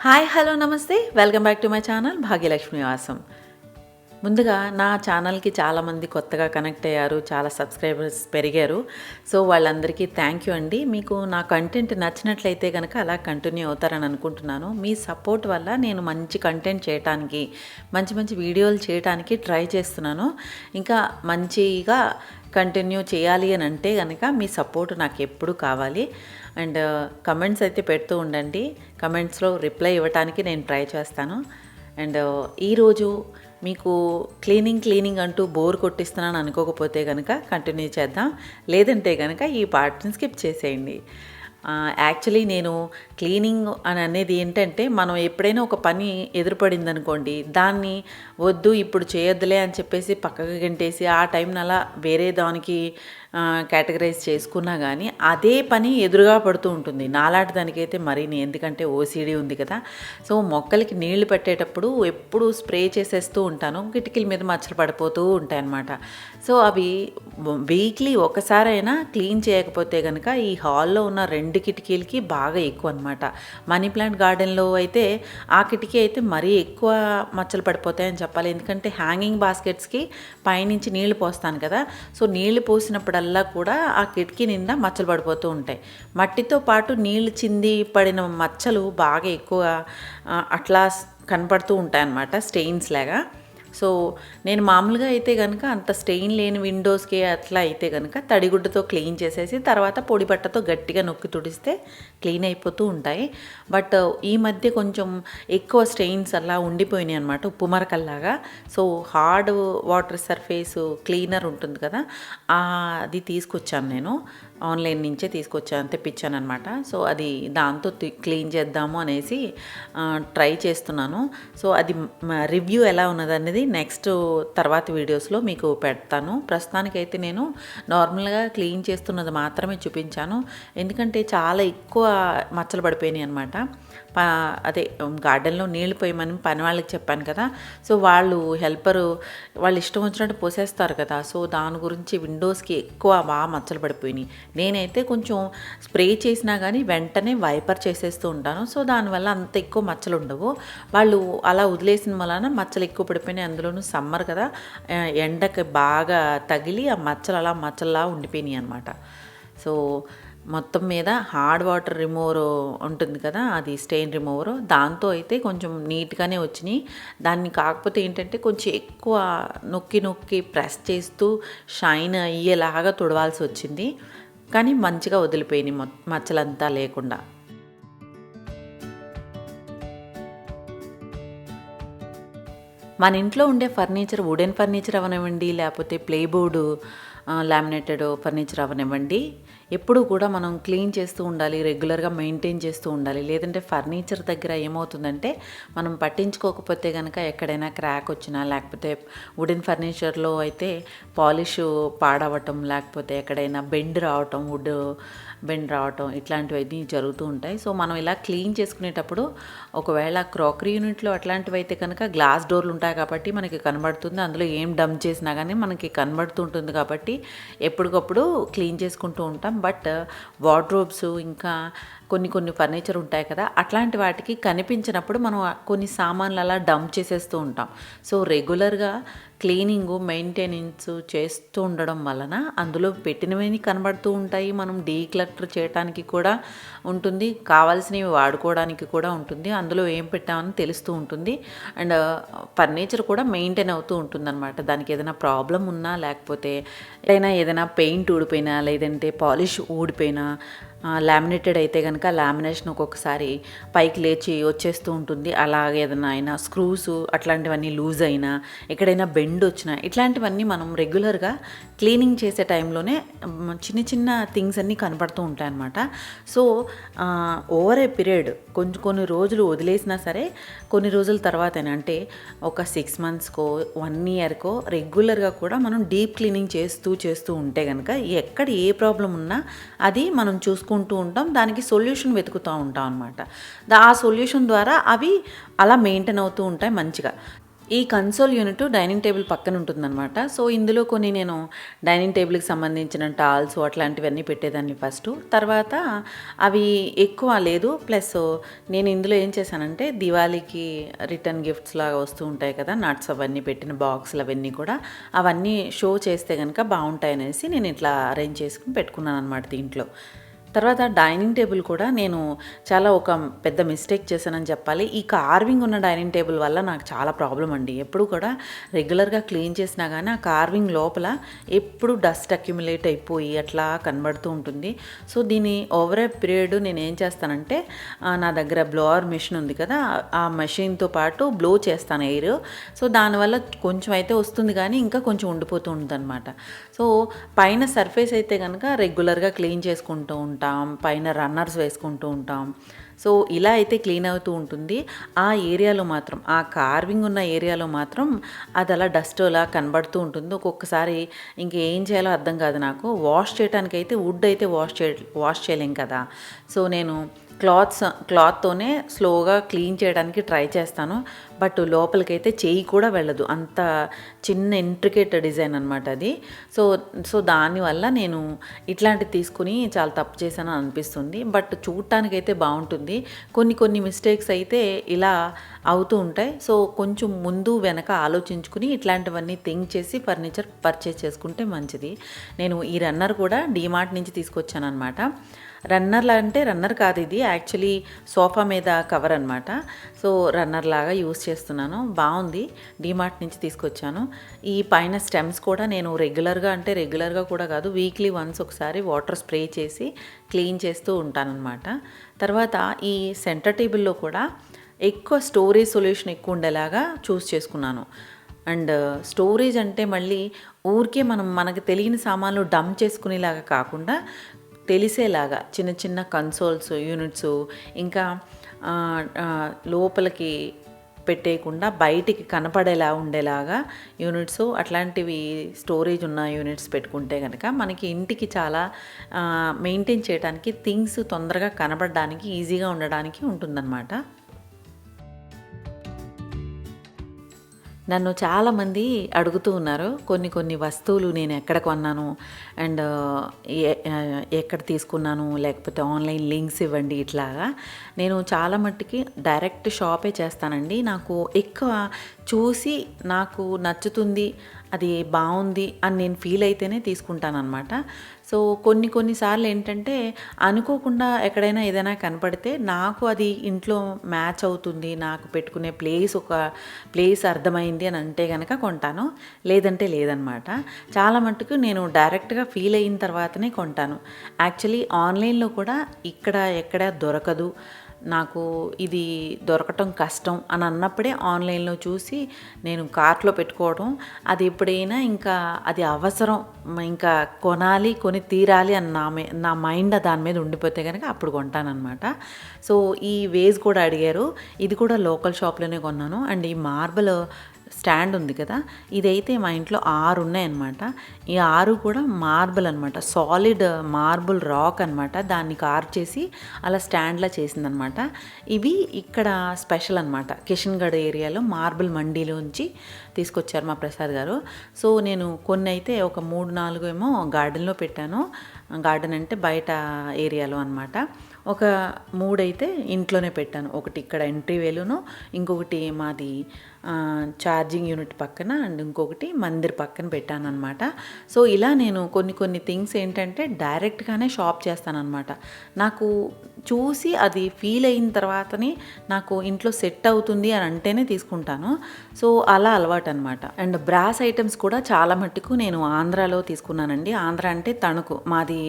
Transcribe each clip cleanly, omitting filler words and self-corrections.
Hi hello నమస్తే welcome back to my channel Bhagyalakshmi Vasam. ముందుగా నా ఛానల్కి చాలామంది కొత్తగా కనెక్ట్ అయ్యారు, చాలా సబ్స్క్రైబర్స్ పెరిగారు. సో వాళ్ళందరికీ థ్యాంక్ యూ అండి. మీకు నా కంటెంట్ నచ్చినట్లయితే కనుక అలా కంటిన్యూ అవుతారని అనుకుంటున్నాను. మీ సపోర్ట్ వల్ల నేను మంచి కంటెంట్ చేయడానికి, మంచి మంచి వీడియోలు చేయడానికి ట్రై చేస్తున్నాను. ఇంకా మంచిగా కంటిన్యూ చేయాలి అని అంటే కనుక మీ సపోర్ట్ నాకు ఎప్పుడు కావాలి. అండ్ కమెంట్స్ అయితే పెడుతూ ఉండండి. కమెంట్స్లో రిప్లై ఇవ్వడానికి నేను ట్రై చేస్తాను. అండ్ ఈరోజు మీకు క్లీనింగ్ అంటూ బోర్ కొట్టిస్తున్నాను అనుకోకపోతే కనుక కంటిన్యూ చేద్దాం, లేదంటే కనుక ఈ పార్ట్ని స్కిప్ చేసేయండి. యాక్చువల్లీ నేను క్లీనింగ్ అని అనేది ఏంటంటే, మనం ఎప్పుడైనా ఒక పని ఎదురుపడింది అనుకోండి, దాన్ని వద్దు ఇప్పుడు చేయొద్దులే అని చెప్పేసి పక్కకు గంటేసి ఆ టైంని అలా వేరే దానికి కేటగరైజ్ చేసుకున్నా కానీ అదే పని ఎదురుగా పడుతూ ఉంటుంది. నాలాంటి దానికైతే మరీని, ఎందుకంటే ఓసిడి ఉంది కదా. సో మొక్కలకి నీళ్లు పెట్టేటప్పుడు ఎప్పుడు స్ప్రే చేసేస్తూ ఉంటాను, కిటికీల మీద మచ్చలు పడిపోతూ ఉంటాయన్నమాట. సో అవి వీక్లీ ఒకసారైనా క్లీన్ చేయకపోతే కనుక ఈ హాల్లో ఉన్న 2 కిటికీలకి బాగా ఎక్కువ అనమాట. మనీ ప్లాంట్ గార్డెన్లో అయితే ఆ కిటికీ అయితే మరీ ఎక్కువ మచ్చలు పడిపోతాయని చెప్పాలి. ఎందుకంటే హ్యాంగింగ్ బాస్కెట్స్కి పైనుంచి నీళ్లు పోస్తాను కదా. సో నీళ్లు పోసినప్పుడల్లా కూడా ఆ కిటికీ నిండా మచ్చలు పడిపోతూ ఉంటాయి. మట్టితో పాటు నీళ్లు చింది పడిన మచ్చలు బాగా ఎక్కువ అట్లా కనపడుతూ ఉంటాయి అన్నమాట, స్టెయిన్స్ లాగా. సో నేను మామూలుగా అయితే కనుక అంత స్టెయిన్ లేని విండోస్కి అట్లా అయితే కనుక తడిగుడ్డతో క్లీన్ చేసేసి తర్వాత పొడి బట్టతో గట్టిగా నొక్కి తుడిస్తే క్లీన్ అయిపోతూ ఉంటాయి. బట్ ఈ మధ్య కొంచెం ఎక్కువ స్టెయిన్స్ అలా ఉండిపోయినాయి అనమాట, ఉప్పు మరకల్లాగా. So hard water surface cleaner ఉంటుంది కదా, అది తీసుకొచ్చాను నేను, ఆన్లైన్ నుంచే తెప్పించాను అనమాట. సో అది దాంతో క్లీన్ చేద్దాము అనేసి ట్రై చేస్తున్నాను. సో అది రివ్యూ ఎలా ఉన్నది అనేది నెక్స్ట్ తర్వాత వీడియోస్లో మీకు పెడతాను. ప్రస్తుతానికైతే నేను నార్మల్గా క్లీన్ చేస్తున్నది మాత్రమే చూపించాను, ఎందుకంటే చాలా ఎక్కువ మచ్చలు పడిపోయినాయి అనమాట. అదే గార్డెన్లో నీళ్లు పోయమని పని వాళ్ళకి చెప్పాను కదా. సో వాళ్ళు ఇష్టం వచ్చినట్టు పోసేస్తారు కదా. సో దాని గురించి విండోస్కి ఎక్కువ బాగా మచ్చలు పడిపోయినాయి. నేనైతే కొంచెం స్ప్రే చేసినా కానీ వెంటనే వైపర్ చేసేస్తూ ఉంటాను. సో దానివల్ల అంత ఎక్కువ మచ్చలు ఉండవు. వాళ్ళు అలా వదిలేసిన వలన మచ్చలు ఎక్కువ పడిపోయినాయి. అందులోనూ సమ్మర్ కదా, ఎండకి బాగా తగిలి ఆ మచ్చలు అలా మచ్చల్లా ఉండిపోయినాయి అనమాట. సో మొత్తం మీద హార్డ్ వాటర్ రిమూవర్ ఉంటుంది కదా, అది స్టెయిన్ రిమూవర్, దాంతో అయితే కొంచెం నీట్గానే వచ్చినాయి. దాన్ని కాకపోతే ఏంటంటే కొంచెం ఎక్కువ నొక్కి ప్రెస్ చేస్తూ షైన్ అయ్యేలాగా తుడవాల్సి వచ్చింది. కానీ మంచిగా వదిలిపోయినాయి మచ్చలంతా లేకుండా. మన ఇంట్లో ఉండే ఫర్నిచర్, వుడెన్ ఫర్నిచర్ అవనివ్వండి, లేకపోతే ప్లేబోర్డు లామినేటెడ్ ఫర్నిచర్ అవనివ్వండి, ఎప్పుడు కూడా మనం క్లీన్ చేస్తూ ఉండాలి, రెగ్యులర్గా మెయింటైన్ చేస్తూ ఉండాలి. లేదంటే ఫర్నిచర్ దగ్గర ఏమవుతుందంటే, మనం పట్టించుకోకపోతే కనుక ఎక్కడైనా క్రాక్ వచ్చినా, లేకపోతే వుడెన్ ఫర్నిచర్లో అయితే పాలిష్ పాడవటం, లేకపోతే ఎక్కడైనా బెండ్ రావటం ఇట్లాంటివన్నీ జరుగుతూ ఉంటాయి. సో మనం ఇలా క్లీన్ చేసుకునేటప్పుడు ఒకవేళ క్రాకరీ యూనిట్లో అట్లాంటివి అయితే కనుక గ్లాస్ డోర్లు ఉంటాయి కాబట్టి మనకి కనబడుతుంది, అందులో ఏం డంప్ చేసినా కానీ మనకి కనబడుతూ ఉంటుంది కాబట్టి ఎప్పటికప్పుడు క్లీన్ చేసుకుంటూ ఉంటాం. బట్ వార్డ్రోబ్స్ ఇంకా కొన్ని ఫర్నిచర్ ఉంటాయి కదా, అట్లాంటి వాటికి కనిపించినప్పుడు మనం కొన్ని సామాన్లు అలా డంప్ చేసేస్తూ ఉంటాం. సో రెగ్యులర్గా క్లీనింగు మెయింటెనెన్స్ చేస్తూ ఉండడం వలన అందులో పెట్టినవి కనబడుతూ ఉంటాయి. మనం డీక్లటర్ చేయడానికి కూడా ఉంటుంది, కావాల్సినవి వాడుకోవడానికి కూడా ఉంటుంది, అందులో ఏం పెట్టామని తెలుస్తూ ఉంటుంది. అండ్ ఫర్నిచర్ కూడా మెయింటైన్ అవుతూ ఉంటుంది అనమాట. దానికి ఏదైనా ప్రాబ్లం ఉన్నా, లేకపోతే ఏదైనా పెయింట్ ఊడిపోయినా, లేదంటే పాలిష్ ఊడిపోయినా, లామినేటెడ్ అయితే కనుక లామినేషన్ ఒక్కొక్కసారి పైకి లేచి వచ్చేస్తూ ఉంటుంది. అలాగే ఏదైనా స్క్రూస్ అట్లాంటివన్నీ లూజ్ అయినా, ఎక్కడైనా బెండ్ వచ్చినా, ఇట్లాంటివన్నీ మనం రెగ్యులర్గా క్లీనింగ్ చేసే టైంలోనే చిన్న థింగ్స్ అన్నీ కనపడుతూ ఉంటాయన్నమాట. సో ఓవర్ ఏ పీరియడ్ కొన్ని రోజులు వదిలేసినా సరే, కొన్ని రోజుల తర్వాత అంటే ఒక 6 monthsకో 1 yearకో రెగ్యులర్గా కూడా మనం డీప్ క్లీనింగ్ చేస్తూ ఉంటే కనుక ఎక్కడ ఏ ప్రాబ్లం ఉన్నా అది మనం చూసుకుంటూ ఉంటాం, దానికి సొల్యూషన్ వెతుకుతూ ఉంటాం అనమాట. ఆ సొల్యూషన్ ద్వారా అవి అలా మెయింటైన్ అవుతూ ఉంటాయి మంచిగా. ఈ కన్సోల్ యూనిట్ డైనింగ్ టేబుల్ పక్కన ఉంటుందన్నమాట. సో ఇందులో కొన్ని నేను డైనింగ్ టేబుల్కి సంబంధించిన టాల్స్ అట్లాంటివన్నీ పెట్టేదాన్ని ఫస్ట్. తర్వాత అవి ఎక్కువ లేదు. ప్లస్ నేను ఇందులో ఏం చేశానంటే దివాళీకి రిటర్న్ గిఫ్ట్స్ లాగా వస్తూ ఉంటాయి కదా, నట్స్ అవన్నీ పెట్టిన బాక్సులు అవన్నీ కూడా అవన్నీ షో చేస్తే కనుక బాగుంటాయనేసి నేను ఇట్లా అరేంజ్ చేసుకుని పెట్టుకున్నాను అనమాట దీంట్లో. తర్వాత డైనింగ్ టేబుల్ కూడా నేను చాలా ఒక పెద్ద మిస్టేక్ చేశానని చెప్పాలి. ఈ కార్వింగ్ ఉన్న డైనింగ్ టేబుల్ వల్ల నాకు చాలా ప్రాబ్లం అండి. ఎప్పుడు కూడా రెగ్యులర్గా క్లీన్ చేసినా కానీ ఆ కార్వింగ్ లోపల ఎప్పుడు డస్ట్ అక్యుములేట్ అయిపోయి అట్లా కనబడుతూ ఉంటుంది. సో దీని ఓవర్ ఏ పీరియడ్ నేను ఏం చేస్తానంటే నా దగ్గర బ్లోవర్ మెషిన్ ఉంది కదా, ఆ మెషిన్తో పాటు బ్లో చేస్తాను ఎయిర్. సో దానివల్ల కొంచెం అయితే వస్తుంది కానీ ఇంకా కొంచెం ఉండిపోతూ ఉంటుంది అనమాట. సో పైన సర్ఫేస్ అయితే కనుక రెగ్యులర్గా క్లీన్ చేసుకుంటూ ఉంటాం, పైన రన్నర్స్ వేసుకుంటూ ఉంటాం. సో ఇలా అయితే క్లీన్ అవుతూ ఉంటుంది. ఆ ఏరియాలో మాత్రం, ఆ కార్వింగ్ ఉన్న ఏరియాలో మాత్రం అది అలా డస్ట్ అలా కనబడుతూ ఉంటుంది. ఒక్కొక్కసారి ఇంకేం చేయాలో అర్థం కాదు నాకు. వాష్ చేయడానికి అయితే వుడ్ అయితే వాష్ చేయలేం కదా. సో నేను క్లాత్తోనే స్లోగా క్లీన్ చేయడానికి ట్రై చేస్తాను. బట్ లోపలికైతే చెయ్యి కూడా వెళ్ళదు, అంత చిన్న ఇంట్రికేట్ డిజైన్ అనమాట అది. సో దానివల్ల నేను ఇట్లాంటివి తీసుకుని చాలా తప్పు చేశాను అనిపిస్తుంది. బట్ చూడటానికైతే బాగుంటుంది. కొన్ని మిస్టేక్స్ అయితే ఇలా అవుతూ ఉంటాయి. సో కొంచెం ముందు వెనక ఆలోచించుకుని ఇట్లాంటివన్నీ థింక్ చేసి ఫర్నిచర్ పర్చేస్ చేసుకుంటే మంచిది. నేను ఈ రన్నర్ కూడా డీమార్ట్ నుంచి తీసుకొచ్చాను అనమాట. రన్నర్లా అంటే రన్నర్ కాదు, ఇది యాక్చువల్లీ సోఫా మీద కవర్ అనమాట. సో రన్నర్ లాగా యూస్ చేస్తున్నాను, బాగుంది. డీమార్ట్ నుంచి తీసుకొచ్చాను. ఈ పైన స్టెమ్స్ కూడా నేను రెగ్యులర్గా కూడా కాదు, వీక్లీ వన్స్ ఒకసారి వాటర్ స్ప్రే చేసి క్లీన్ చేస్తూ ఉంటానన్నమాట. తర్వాత ఈ సెంటర్ టేబుల్లో కూడా ఎక్కువ స్టోరేజ్ సొల్యూషన్ ఎక్కువ ఉండేలాగా చూస్ చేసుకున్నాను. అండ్ స్టోరేజ్ అంటే మళ్ళీ ఊరికే మనకు తెలియని సామాన్లు డంప్ చేసుకునేలాగా కాకుండా తెలిసేలాగా చిన్న చిన్న కన్సోల్స్ యూనిట్స్, ఇంకా లోపలికి పెట్టేయకుండా బయటికి కనపడేలా ఉండేలాగా యూనిట్స్, అట్లాంటివి స్టోరేజ్ ఉన్న యూనిట్స్ పెట్టుకుంటే కనుక మనకి ఇంటికి చాలా మెయింటైన్ చేయడానికి, థింగ్స్ తొందరగా కనపడడానికి ఈజీగా ఉండడానికి ఉంటుందన్నమాట. నన్ను చాలామంది అడుగుతూ ఉన్నారు కొన్ని వస్తువులు నేను ఎక్కడ కొన్నాను అండ్ ఎక్కడ తీసుకున్నాను, లేకపోతే ఆన్లైన్ లింక్స్ ఇవ్వండి ఇట్లాగా. నేను చాలా మట్టుకి డైరెక్ట్ షాపే చేస్తానండి. నాకు ఎక్కువ చూసి నాకు నచ్చుతుంది, అది బాగుంది అని నేను ఫీల్ అయితేనే తీసుకుంటానన్నమాట. సో కొన్నిసార్లు ఏంటంటే అనుకోకుండా ఎక్కడైనా ఏదైనా కనపడితే నాకు అది ఇంట్లో మ్యాచ్ అవుతుంది, నాకు పెట్టుకునే ప్లేస్ అర్థమైంది అని అంటే కనుక కొంటాను, లేదంటే లేదనమాట. చాలా మట్టుకు నేను డైరెక్ట్గా ఫీల్ అయిన తర్వాతనే కొంటాను. యాక్చువల్లీ ఆన్లైన్లో కూడా ఎక్కడ దొరకదు, నాకు ఇది దొరకటం కష్టం అని అన్నప్పుడే ఆన్లైన్లో చూసి నేను కార్ట్లో పెట్టుకోవడం, అది ఎప్పుడైనా ఇంకా అది అవసరం, ఇంకా కొని తీరాలి అని నా మైండ్ దాని మీద ఉండిపోతే కనుక అప్పుడు కొంటానన్నమాట. సో ఈ వేజ్ కూడా అడిగారు, ఇది కూడా లోకల్ షాప్లోనే కొన్నాను. అండ్ ఈ మార్బల్ స్టాండ్ ఉంది కదా, ఇదైతే మా ఇంట్లో 6 ఉన్నాయన్నమాట. ఈ 6 కూడా మార్బుల్ అనమాట, సాలిడ్ మార్బుల్ రాక్ అనమాట. దాన్ని కార్వ్ చేసి అలా స్టాండ్లా చేసిందనమాట. ఇవి ఇక్కడ స్పెషల్ అనమాట, కిషన్గఢ్ ఏరియాలో మార్బుల్ మండీలోంచి తీసుకొచ్చారు మా ప్రసాద్ గారు. సో నేను కొన్ని అయితే ఒక 3-4 ఏమో గార్డెన్లో పెట్టాను. గార్డెన్ అంటే బయట ఏరియాలో అనమాట. ఒక 3 అయితే ఇంట్లోనే పెట్టాను. ఒకటి ఇక్కడ ఎంట్రీ వేలును, ఇంకొకటి మాది ఛార్జింగ్ యూనిట్ పక్కన, అండ్ ఇంకొకటి మందిర్ పక్కన పెట్టాను అనమాట. సో ఇలా నేను కొన్ని థింగ్స్ ఏంటంటే డైరెక్ట్గానే షాప్ చేస్తానన్నమాట. నాకు చూసి అది ఫీల్ అయిన తర్వాతనే నాకు ఇంట్లో సెట్ అవుతుంది అని అంటేనే తీసుకుంటాను. సో అలా అలవాటు అనమాట. అండ్ బ్రాస్ ఐటమ్స్ కూడా చాలా మట్టుకు నేను ఆంధ్రాలో తీసుకున్నానండి. ఆంధ్ర అంటే తణుకు, మాది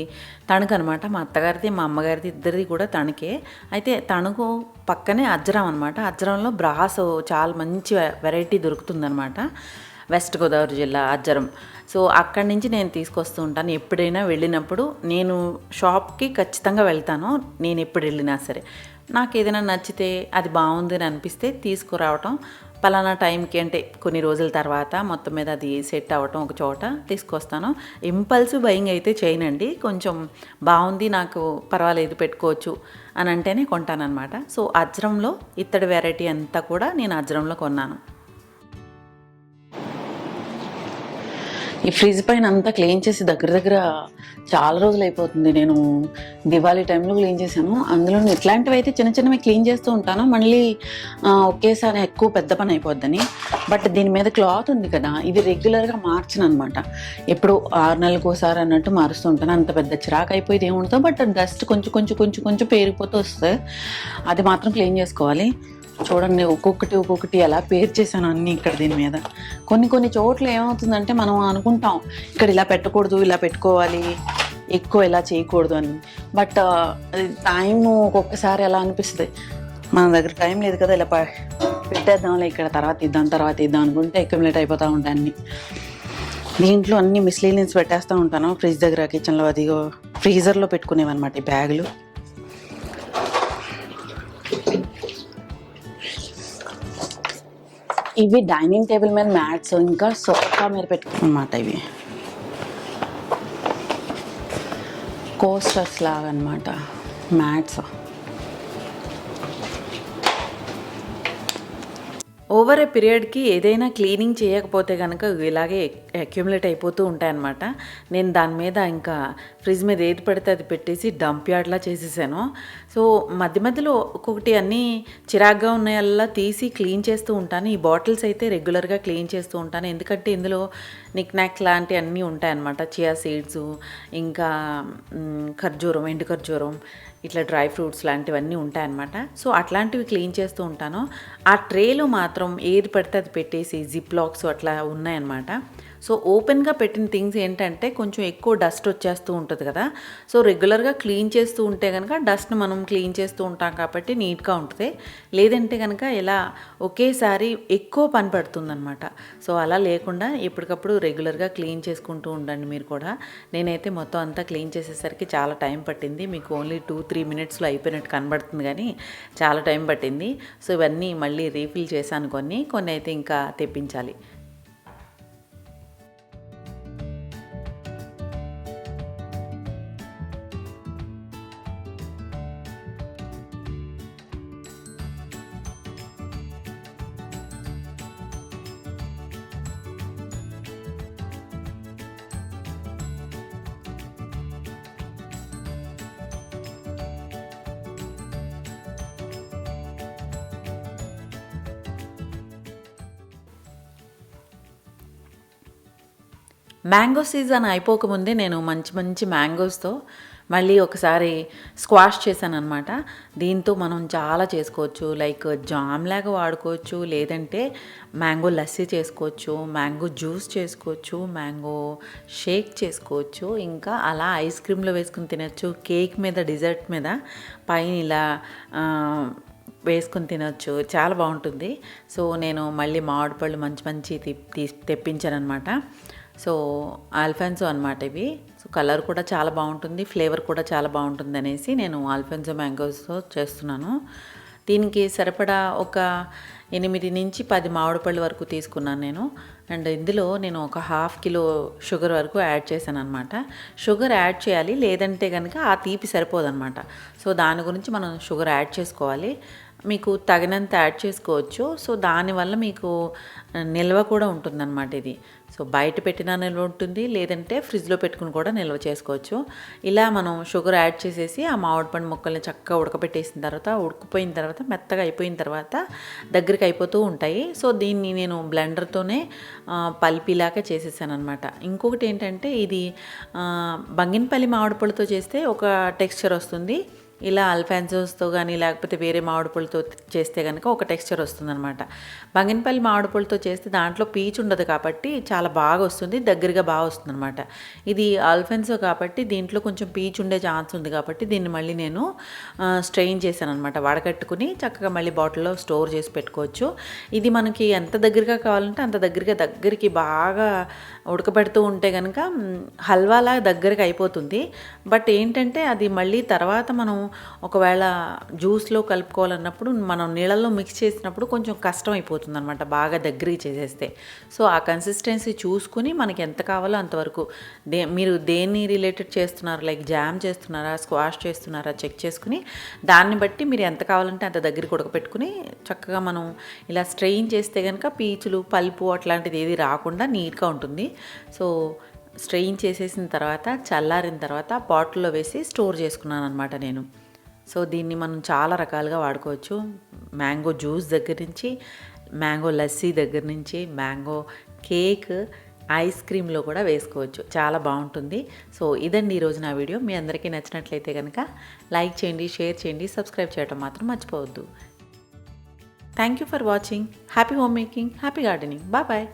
తణుకు అనమాట. మా అత్తగారిది మా అమ్మగారిది ఇద్దరిది కూడా తణుకే. అయితే తణుకు పక్కనే అజ్జరం అనమాట. అజ్జరంలో బ్రాస్ చాలా మంచి వెరైటీ దొరుకుతుందనమాట. వెస్ట్ గోదావరి జిల్లా అజ్జరం. సో అక్కడి నుంచి నేను తీసుకొస్తూ ఉంటాను. ఎప్పుడైనా వెళ్ళినప్పుడు నేను షాప్కి ఖచ్చితంగా వెళ్తాను. నేను ఎప్పుడు వెళ్ళినా సరే నాకు ఏదైనా నచ్చితే, అది బాగుంది అని అనిపిస్తే తీసుకురావటం, పలానా టైంకి అంటే కొన్ని రోజుల తర్వాత మొత్తం మీద అది సెట్ అవ్వటం ఒక చోట తీసుకొస్తాను. ఇంపల్సివ్ బయింగ్ అయితే చేయనండి. కొంచెం బాగుంది, నాకు పర్వాలేదు పెట్టుకోవచ్చు అని అంటేనే కొంటానన్నమాట. సో అజ్రంలో ఇత్తడి వెరైటీ అంతా కూడా నేను అజ్రంలో కొన్నాను. ఈ ఫ్రిడ్జ్ పైన అంతా క్లీన్ చేసి దగ్గర దగ్గర చాలా రోజులు అయిపోతుంది. నేను దివాళీ టైంలో క్లీన్ చేశాను. అందులో ఇట్లాంటివి అయితే చిన్న చిన్నవి క్లీన్ చేస్తూ ఉంటాను, మళ్ళీ ఒకేసారి ఎక్కువ పెద్ద పని అయిపోద్దని. బట్ దీని మీద క్లాత్ ఉంది కదా, ఇది రెగ్యులర్గా మార్చను అనమాట. ఎప్పుడు 6 నెలలకు ఒకసారి అన్నట్టు మారుస్తూ ఉంటాను. అంత పెద్ద చిరాకు అయిపోయింది ఏముంటుందో, బట్ డస్ట్ కొంచెం కొంచెం కొంచెం కొంచెం పేరిపోతూ వస్తుంది. అది మాత్రం క్లీన్ చేసుకోవాలి. చూడండి ఒక్కొక్కటి ఎలా పేరు చేశాను అన్నీ ఇక్కడ దీని మీద. కొన్ని చోట్ల ఏమవుతుందంటే మనం అనుకుంటాం ఇక్కడ ఇలా పెట్టకూడదు, ఇలా పెట్టుకోవాలి, ఎక్కువ ఇలా చేయకూడదు అని. బట్ టైం ఒక్కొక్కసారి ఎలా అనిపిస్తుంది, మన దగ్గర టైం లేదు కదా, ఇలా పెట్టేద్దాంలే, ఇక్కడ తర్వాత ఇద్దాం అనుకుంటే అక్యుములేట్ అయిపోతూ ఉంటాయి అన్నీ. దీంట్లో అన్ని మిస్లీనియన్స్ పెట్టేస్తూ ఉంటాను ఫ్రిడ్జ్ దగ్గర, కిచెన్లో, అదిగో ఫ్రీజర్లో పెట్టుకునేవన్నమాట ఈ బ్యాగులు. ఇవి డైనింగ్ టేబుల్ మీద మ్యాట్స్, ఇంకా సోఫా మీద పెట్టుకున్నమాట. ఇవి కోస్టర్స్ లాగా అన్నమాట మ్యాట్స్. ఓవర్ ఏ పీరియడ్కి ఏదైనా క్లీనింగ్ చేయకపోతే కనుక ఇలాగే అక్యుములేట్ అయిపోతూ ఉంటాయన్నమాట. నేను దాని మీద ఇంకా ఫ్రిడ్జ్ మీద ఏది పడితే అది పెట్టేసి డంప్ యార్డ్లా చేసేసాను. సో మధ్యలో ఒక్కొక్కటి అన్నీ చిరాగ్గా ఉన్నాయల్లా తీసి క్లీన్ చేస్తూ ఉంటాను. ఈ బాటిల్స్ అయితే రెగ్యులర్గా క్లీన్ చేస్తూ ఉంటాను, ఎందుకంటే ఇందులో నిక్ నాక్ లాంటివి అన్నీ ఉంటాయన్నమాట. చియా సీడ్స్, ఇంకా ఖర్జూరం, ఎండు ఖర్జూరం, ఇట్లా డ్రై ఫ్రూట్స్ లాంటివన్నీ ఉంటాయన్నమాట. సో అట్లాంటివి క్లీన్ చేస్తూ ఉంటాను. ఆ ట్రేలో మాత్రం ఏది పడితే అది పెట్టేసి జిప్ లాక్స్ అట్లా ఉన్నాయన్నమాట. సో ఓపెన్గా పెట్టిన థింగ్స్ ఏంటంటే కొంచెం ఎక్కువ డస్ట్ వచ్చేస్తూ ఉంటుంది కదా. సో రెగ్యులర్గా క్లీన్ చేస్తూ ఉంటే కనుక డస్ట్ని మనం క్లీన్ చేస్తూ ఉంటాం కాబట్టి నీట్గా ఉంటుంది. లేదంటే కనుక ఇలా ఒకేసారి ఎక్కువ పని పడుతుందన్నమాట. సో అలా లేకుండా ఎప్పటికప్పుడు రెగ్యులర్గా క్లీన్ చేసుకుంటూ ఉండండి మీరు కూడా. నేనైతే మొత్తం అంతా క్లీన్ చేసేసరికి చాలా టైం పట్టింది. మీకు ఓన్లీ 2-3 మినిట్స్లో అయిపోయినట్టు కనబడుతుంది, కానీ చాలా టైం పట్టింది. సో ఇవన్నీ మళ్ళీ రీఫిల్ చేశాను, కొన్ని అయితే ఇంకా తెప్పించాలి. మ్యాంగో సీజన్ అయిపోకముందే నేను మంచి మ్యాంగోస్తో మళ్ళీ ఒకసారి స్క్వాష్ చేశాను అనమాట. దీంతో మనం చాలా చేసుకోవచ్చు, లైక్ జామ్ లాగా వాడుకోవచ్చు, లేదంటే మ్యాంగో లస్సీ చేసుకోవచ్చు, మ్యాంగో జ్యూస్ చేసుకోవచ్చు, మ్యాంగో షేక్ చేసుకోవచ్చు, ఇంకా అలా ఐస్ క్రీమ్లో వేసుకుని తినచ్చు, కేక్ మీద, డిజర్ట్ మీద పైన ఇలా వేసుకుని తినచ్చు, చాలా బాగుంటుంది. సో నేను మళ్ళీ మామిడి పళ్ళు మంచి తెప్పించాను అనమాట. సో ఆల్ఫెన్సో అనమాట ఇవి. సో కలర్ కూడా చాలా బాగుంటుంది, ఫ్లేవర్ కూడా చాలా బాగుంటుంది అనేసి నేను ఆల్ఫెన్సో మ్యాంగోస్తో చేస్తున్నాను. దీనికి సరిపడా ఒక 8 నుంచి 10 మామిడి పళ్ళు వరకు తీసుకున్నాను నేను. అండ్ ఇందులో నేను ఒక 1/2 కిలో షుగర్ వరకు యాడ్ చేశాను అనమాట. షుగర్ యాడ్ చేయాలి, లేదంటే కనుక ఆ తీపి సరిపోదన్నమాట. సో దాని గురించి మనం షుగర్ యాడ్ చేసుకోవాలి. మీకు తగినంత యాడ్ చేసుకోవచ్చు. సో దానివల్ల మీకు నిల్వ కూడా ఉంటుందన్నమాట ఇది. సో బయట పెట్టినా నిల్వ ఉంటుంది, లేదంటే ఫ్రిడ్జ్లో పెట్టుకుని కూడా నిల్వ చేసుకోవచ్చు. ఇలా మనం షుగర్ యాడ్ చేసేసి ఆ మామిడి పండు ముక్కల్ని చక్కగా ఉడకపెట్టేసిన తర్వాత, ఉడికిపోయిన తర్వాత, మెత్తగా అయిపోయిన తర్వాత దగ్గరికి అయిపోతూ ఉంటాయి. సో దీన్ని నేను బ్లెండర్తోనే పల్పీలాగా చేసేసాను అనమాట. ఇంకొకటి ఏంటంటే ఇది బంగినపల్లి మామిడి పళ్ళతో చేస్తే ఒక టెక్స్చర్ వస్తుంది, ఇలా అల్ఫాన్సోస్తో కానీ లేకపోతే వేరే మామిడి పళ్ళతో చేస్తే కనుక ఒక టెక్స్చర్ వస్తుందన్నమాట. బంగినపల్లి మామిడి పళ్ళతో చేస్తే దాంట్లో పీచు ఉండదు కాబట్టి చాలా బాగా వస్తుంది, దగ్గరగా బాగా వస్తుంది అనమాట. ఇది అల్ఫాన్సో కాబట్టి దీంట్లో కొంచెం పీచు ఉండే ఛాన్స్ ఉంది కాబట్టి దీన్ని మళ్ళీ నేను స్ట్రెయిన్ చేశాను అనమాట. వడకట్టుకుని చక్కగా మళ్ళీ బాటిల్లో స్టోర్ చేసి పెట్టుకోవచ్చు. ఇది మనకి ఎంత దగ్గరగా కావాలంటే అంత దగ్గరికి బాగా ఉడకబెడుతూ ఉంటే కనుక హల్వాలా దగ్గరికి అయిపోతుంది. బట్ ఏంటంటే అది మళ్ళీ తర్వాత మనం ఒకవేళ జ్యూస్లో కలుపుకోవాలన్నప్పుడు మనం నీళ్ళల్లో మిక్స్ చేసినప్పుడు కొంచెం కష్టం అయిపోతుంది అనమాట, బాగా దగ్గరికి చేసేస్తే. సో ఆ కన్సిస్టెన్సీ చూసుకుని మనకి ఎంత కావాలో అంతవరకు మీరు దేన్ని రిలేటెడ్ చేస్తున్నారు, లైక్ జామ్ చేస్తున్నారా, స్క్వాష్ చేస్తున్నారా చెక్ చేసుకుని దాన్ని బట్టి మీరు ఎంత కావాలంటే అంత దగ్గరికి ఉడకపెట్టుకుని చక్కగా మనం ఇలా స్ట్రెయిన్ చేస్తే కనుక పీచులు పల్పు అట్లాంటిది ఏది రాకుండా నీట్గా ఉంటుంది. సో స్ట్రెయిన్ చేసేసిన తర్వాత చల్లారిన తర్వాత బాటిల్లో వేసి స్టోర్ చేసుకున్నాను అనమాట నేను. సో దీన్ని మనం చాలా రకాలుగా వాడుకోవచ్చు. మ్యాంగో జ్యూస్ దగ్గర నుంచి, మ్యాంగో లస్సీ దగ్గర నుంచి, మ్యాంగో కేక్, ఐస్ క్రీమ్లో కూడా వేసుకోవచ్చు, చాలా బాగుంటుంది. సో ఇదండి ఈరోజు నా వీడియో. మీ అందరికీ నచ్చినట్లయితే కనుక లైక్ చేయండి, షేర్ చేయండి, సబ్స్క్రైబ్ చేయడం మాత్రం మర్చిపోవద్దు. Thank you for watching. Happy home making, happy gardening. Bye.